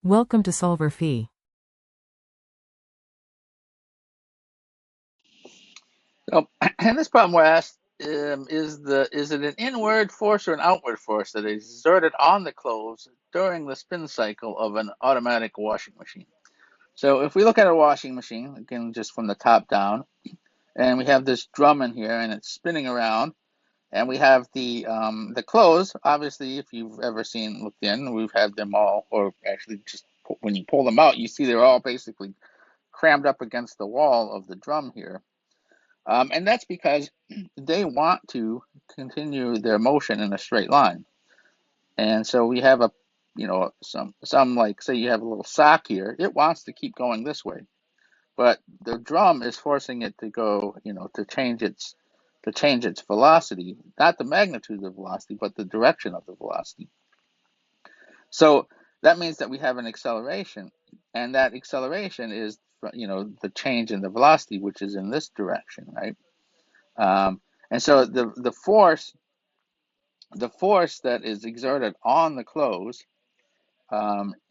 Welcome to solverfy. So, and this problem we're asked is it an inward force or an outward force that is exerted on the clothes during the spin cycle of an automatic washing machine? So if we look at a washing machine, again, just from the top down, and we have this drum in here and it's spinning around, and we have the clothes. Obviously, if you've ever looked in, we've had them all, or actually just when you pull them out, you see they're all basically crammed up against the wall of the drum here. And that's because they want to continue their motion in a straight line. And so we have some like, say you have a little sock here, it wants to keep going this way, but the drum is forcing it to go, to change its velocity, not the magnitude of the velocity, but the direction of the velocity. So that means that we have an acceleration, and that acceleration is, the change in the velocity, which is in this direction, right? Um, and so the force that is exerted on the clothes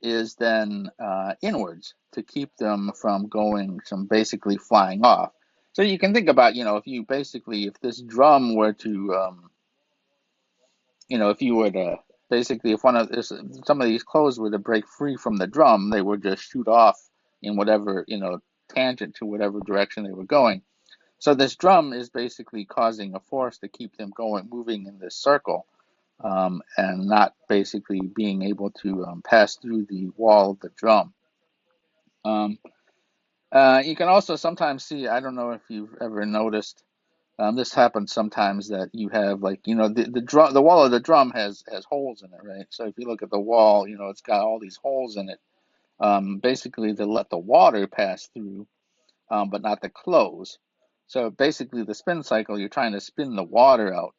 is then inwards to keep them from basically flying off. So you can think about, if this drum were to, if you were to basically, if some of these clothes were to break free from the drum, they would just shoot off in whatever, tangent to whatever direction they were going. So this drum is basically causing a force to keep them moving in this circle, and not basically being able to pass through the wall of the drum. Um, you can also sometimes see, I don't know if you've ever noticed, this happens sometimes, that you have, like, the wall of the drum has holes in it, right? So if you look at the wall, it's got all these holes in it, basically to let the water pass through, but not the clothes. So basically, the spin cycle, you're trying to spin the water out.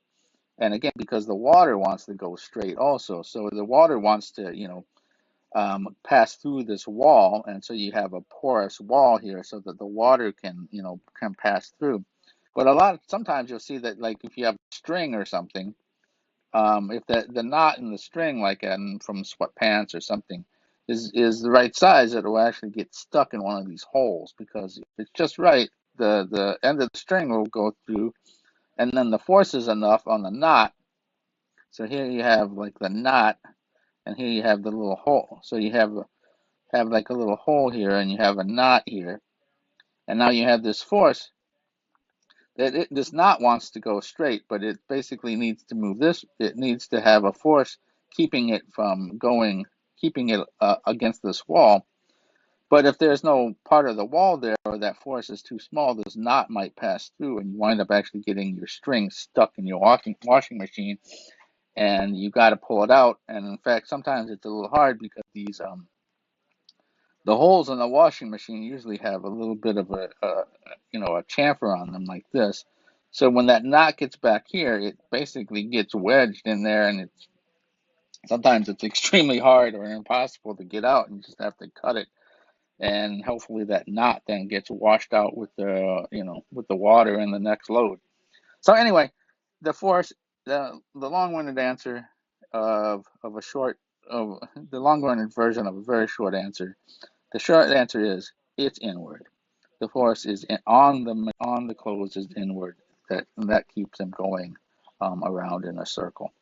And again, because the water wants to go straight also. So the water wants to, pass through this wall. And so you have a porous wall here so that the water can pass through. But sometimes you'll see that, like, if you have a string or something, if the knot in the string, like from sweatpants or something, is the right size, it will actually get stuck in one of these holes, because if it's just right, the end of the string will go through, and then the force is enough on the knot. So here you have, like, the knot, and here you have the little hole. So you have like a little hole here, and you have a knot here, and now you have this force this knot wants to go straight, but it basically needs to move this. It needs to have a force keeping it from going, keeping it against this wall. But if there's no part of the wall there, or that force is too small, this knot might pass through, and you wind up actually getting your string stuck in your washing machine, and you got to pull it out. And in fact, sometimes it's a little hard, because the holes in the washing machine usually have a little bit of a chamfer on them, like this. So when that knot gets back here, it basically gets wedged in there, and sometimes it's extremely hard or impossible to get out, and you just have to cut it. And hopefully that knot then gets washed out with the water in the next load. So anyway, the force, the long-winded answer of a short of the long-winded version of a very short answer. The short answer is it's inward. The force is on the clothes is inward. That keeps them going around in a circle.